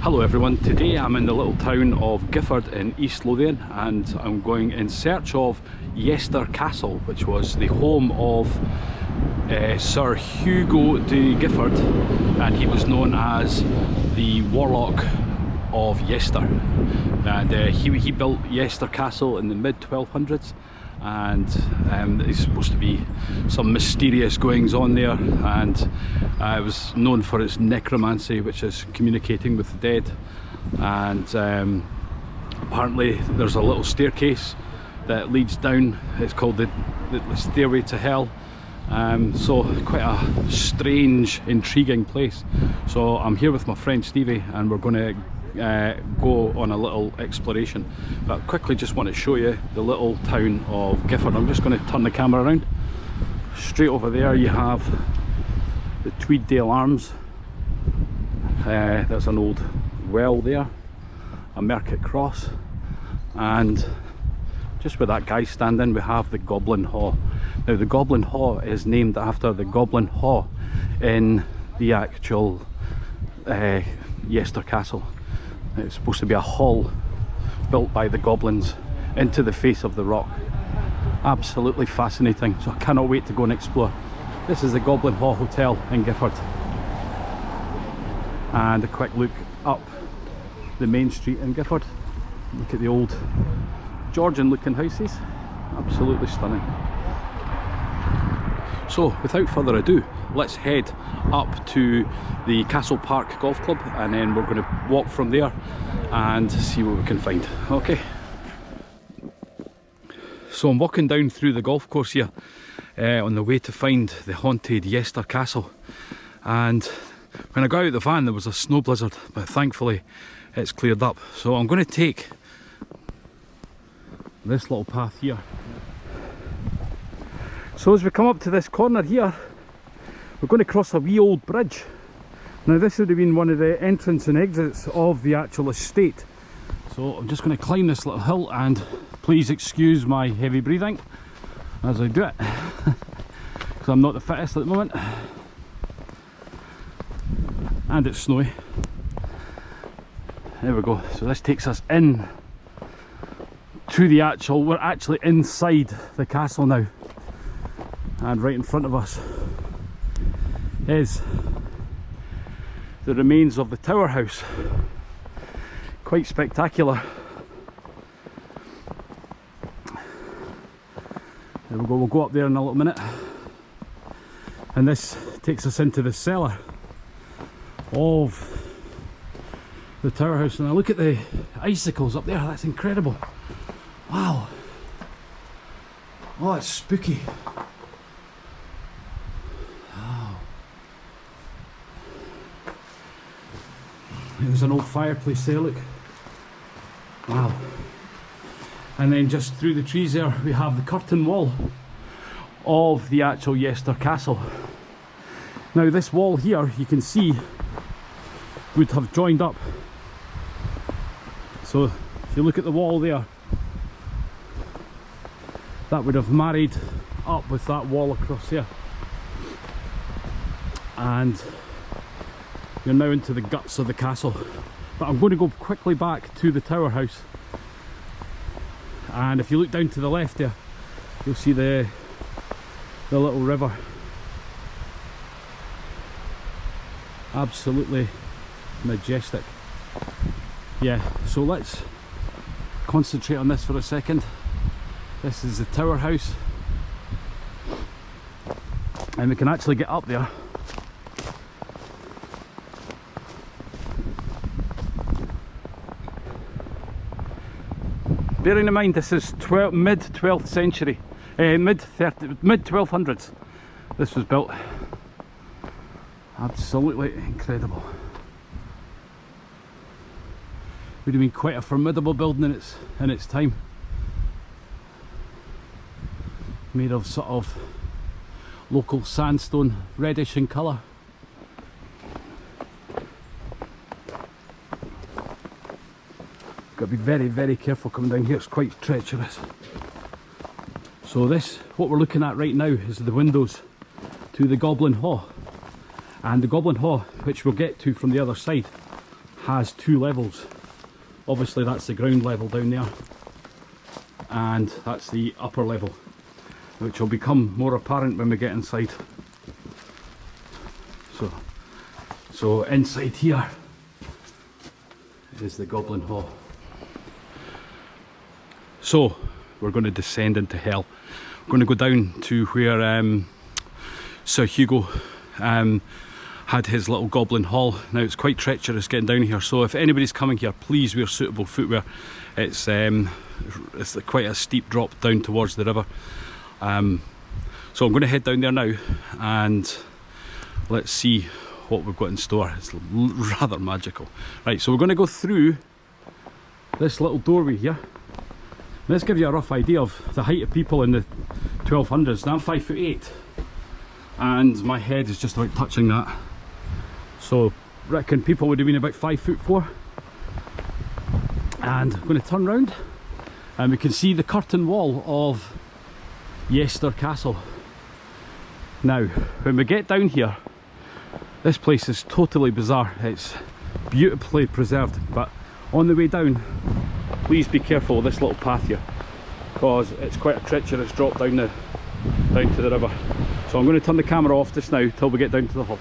Hello everyone, today I'm in the little town of Gifford in East Lothian and I'm going in search of Yester Castle, which was the home of Sir Hugo de Giffard, and he was known as the Warlock of Yester. And he built Yester Castle in the mid 1200s, and there's supposed to be some mysterious goings on there, and it was known for its necromancy, which is communicating with the dead. And apparently there's a little staircase that leads down. It's called the stairway to hell. So quite a strange, intriguing place. So I'm here with my friend Stevie and we're going to go on a little exploration. But quickly just want to show you the little town of Gifford. I'm just going to turn the camera around. Straight over there you have the Tweeddale Arms. There's an old well there, a Mercat Cross, and just where that guy standing we have the Goblin Hall. Now the Goblin Hall is named after the Goblin Hall in the actual Yester Castle. It's supposed to be a hall built by the goblins into the face of the rock. Absolutely fascinating, so I cannot wait to go and explore. This is the Goblin Hall Hotel in Gifford. And a quick look up the main street in Gifford. Look at the old Georgian looking houses, absolutely stunning. So without further ado, let's head up to the Castle Park Golf Club and then we're going to walk from there and see what we can find. Okay. So I'm walking down through the golf course here on the way to find the haunted Yester Castle, and when I got out of the van there was a snow blizzard, but thankfully it's cleared up. So I'm going to take this little path here. So as we come up to this corner here, we're going to cross a wee old bridge. Now this would have been one of the entrance and exits of the actual estate. So I'm just going to climb this little hill, and please excuse my heavy breathing as I do it, because I'm not the fittest at the moment. And it's snowy. There we go. So this takes us in to the actual, we're actually inside the castle now. And right in front of us is the remains of the tower house. Quite spectacular. There we go, we'll go up there in a little minute. And this takes us into the cellar of the tower house. And I look at the icicles up there, that's incredible. Wow. Oh, it's spooky. Wow. There's an old fireplace there, look. Wow. And then just through the trees there we have the curtain wall of the actual Yester Castle. Now this wall here, you can see, would have joined up. So if you look at the wall there, that would have married up with that wall across here. And you're now into the guts of the castle. But I'm going to go quickly back to the tower house. And if you look down to the left there, you'll see the little river. Absolutely majestic. Yeah, so let's concentrate on this for a second. This is the tower house, and we can actually get up there. Bearing in mind this is mid 12th century, mid 1200s this was built. Absolutely incredible. Would have been quite a formidable building in its time. Made of sort of local sandstone, reddish in colour. Got to be very, very careful coming down here, it's quite treacherous. So this, what we're looking at right now, is the windows to the Goblin Hall. And the Goblin Hall, which we'll get to from the other side, has 2 levels. Obviously that's the ground level down there, and that's the upper level, which will become more apparent when we get inside. So inside here is the Goblin Hall. So we're going to descend into hell. We're going to go down to where Sir Hugo had his little Goblin Hall. Now it's quite treacherous getting down here, so if anybody's coming here, please wear suitable footwear. It's quite a steep drop down towards the river. So I'm going to head down there now and let's see what we've got in store. It's rather magical. Right, so we're going to go through this little doorway here. Let's give you a rough idea of the height of people in the 1200s. Now I'm 5'8", and my head is just about touching that. So I reckon people would have been about 5'4". And I'm going to turn round and we can see the curtain wall of Yester Castle. Now when we get down here, this place is totally bizarre. It's beautifully preserved, but on the way down, please be careful of this little path here, because it's quite a treacherous drop down to the river. So I'm going to turn the camera off just now till we get down to the hall.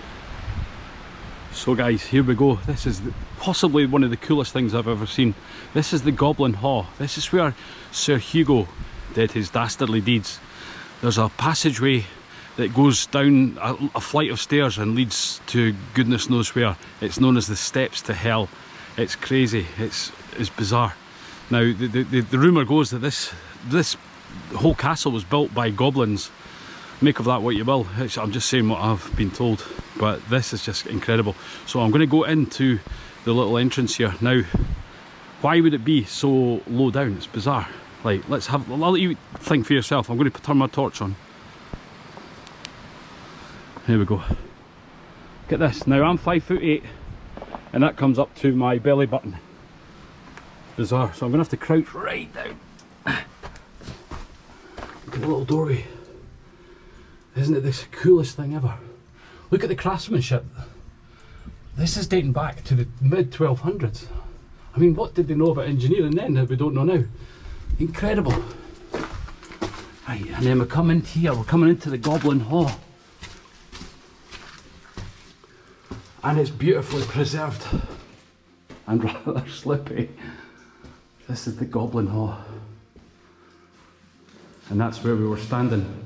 So guys, here we go. This is possibly one of the coolest things I've ever seen. This is the Goblin Hall. This is where Sir Hugo did his dastardly deeds. There's a passageway that goes down a flight of stairs and leads to goodness knows where. It's known as the steps to hell. It's crazy, it's bizarre. Now the rumour goes that this whole castle was built by goblins. Make of that what you will. I'm just saying what I've been told, but this is just incredible. So I'm going to go into the little entrance here. Now, why would it be so low down? It's bizarre. Like, I'll let you think for yourself. I'm going to turn my torch on. Here we go. Get this. Now I'm 5'8", and that comes up to my belly button. Bizarre. So I'm going to have to crouch right down. Look at the little doorway. Isn't it the coolest thing ever? Look at the craftsmanship. This is dating back to the mid 1200s. I mean, what did they know about engineering then that we don't know now? Incredible. Right, and then we come in here, we're coming into the Goblin Hall. And it's beautifully preserved and rather slippy. This is the Goblin Hall. And that's where we were standing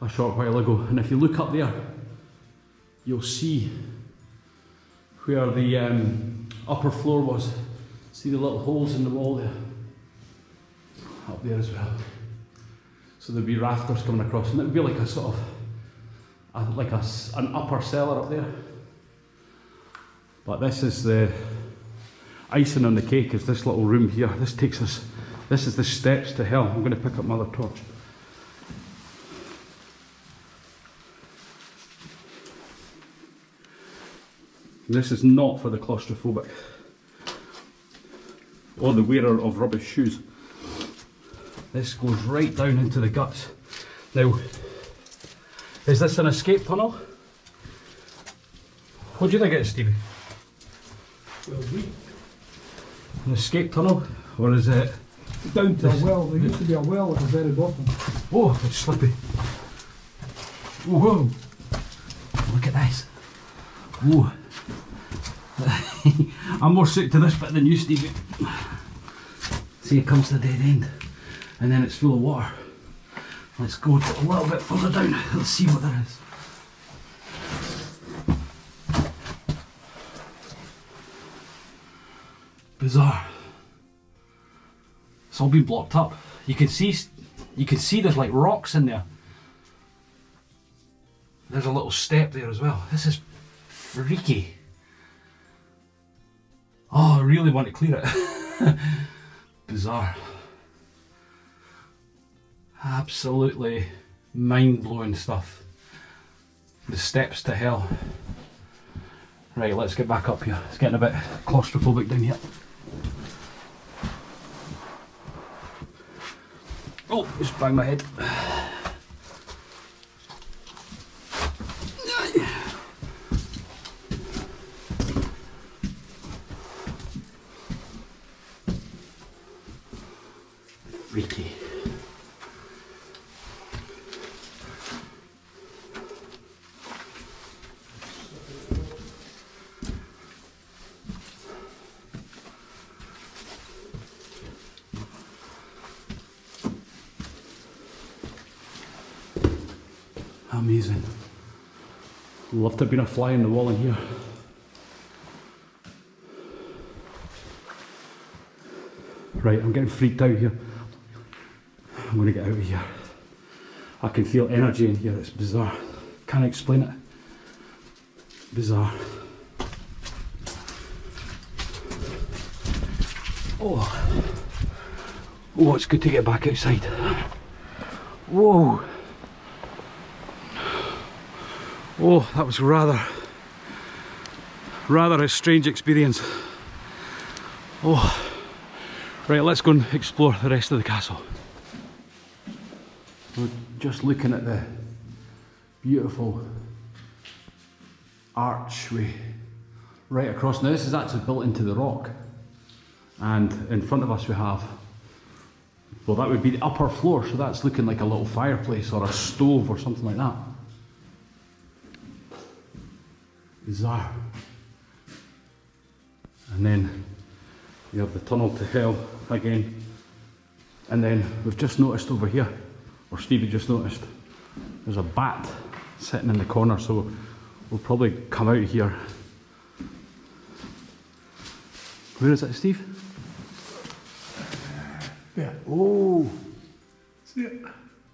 a short while ago. And if you look up there, you'll see where the upper floor was. See the little holes in the wall there? Up there as well. So there'd be rafters coming across, and it would be like a sort of, an upper cellar up there. But this is the icing on the cake, is this little room here. This is the steps to hell. I'm going to pick up my other torch. This is not for the claustrophobic or the wearer of rubbish shoes. This goes right down into the guts. Now, is this an escape tunnel? What do you think it is, Stevie? An escape tunnel, or is it down to a well? There used to be a well at the very bottom. Oh, it's slippy. Whoa! Look at this. Whoa! I'm more sick to this bit than you, Stevie. See, it comes to the dead end, and then it's full of water. Let's go a little bit further down. Let's see what there is. Bizarre. It's all been blocked up. You can see there's like rocks in there. There's a little step there as well. This is freaky. Oh, I really want to clear it. Bizarre. Absolutely mind-blowing stuff. The steps to hell. Right, let's get back up here. It's getting a bit claustrophobic down here. Oh, just bang my head. Amazing. Love to have been a fly in the wall in here. Right, I'm getting freaked out here. I'm going to get out of here. I can feel energy in here, it's bizarre. Can't explain it. Bizarre. Oh. Oh, it's good to get back outside. Whoa. Oh, that was rather a strange experience. Oh. Right, let's go and explore the rest of the castle. We're just looking at the beautiful archway right across. Now this is actually built into the rock, and in front of us we have, well, that would be the upper floor, so that's looking like a little fireplace or a stove or something like that. Bizarre. And then you have the tunnel to hell again, and then we've just noticed over here, or Stevie just noticed, there's a bat sitting in the corner, so we'll probably come out here. Where is it, Steve? Yeah. Oh! See it?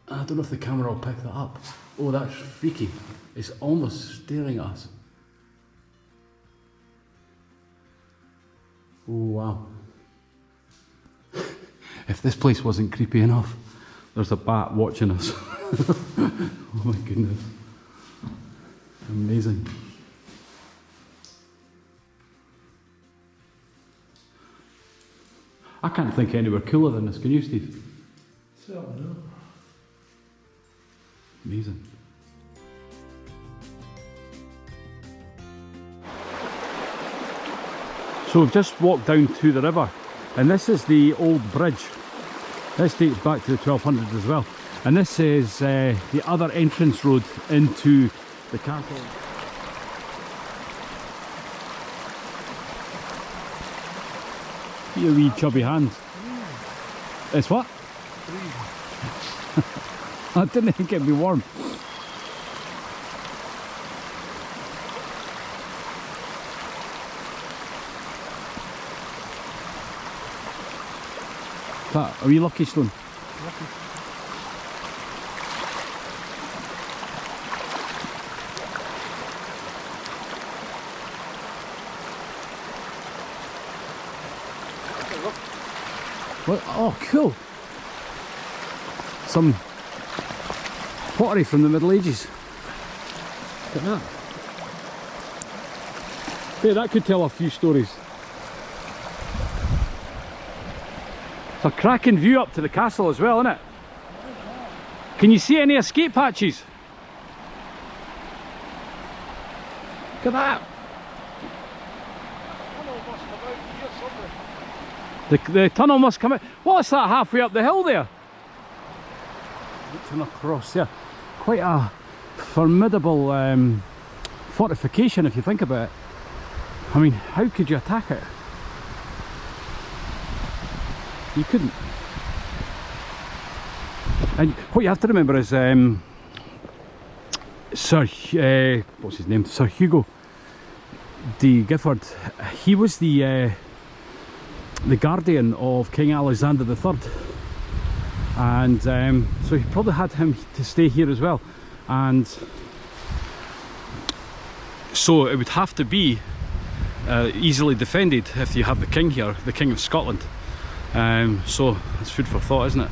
I don't know if the camera will pick that up. Oh, that's freaky. It's almost staring at us. Oh wow. If this place wasn't creepy enough, there's a bat watching us. Oh my goodness. Amazing. I can't think anywhere cooler than this, can you, Steve? Certainly not. Amazing. So we've just walked down to the river, and this is the old bridge. This dates back to the 1200s as well, and this is the other entrance road into the castle. Your wee chubby hands. It's what? I didn't think it'd be warm. That a wee lucky stone. Lucky. What? Oh, cool. Some pottery from the Middle Ages. Look at that. Yeah, that could tell a few stories. It's a cracking view up to the castle as well, isn't it? Can you see any escape hatches? Look at that. The tunnel must come out. What's that halfway up the hill there? Looking across there. Quite a formidable fortification if you think about it. I mean, how could you attack it? You couldn't. And what you have to remember is Sir, what's his name? Sir Hugo de Giffard. He was the guardian of King Alexander III, and so he probably had him to stay here as well, and so it would have to be easily defended if you have the king here, the King of Scotland. So it's food for thought, isn't it?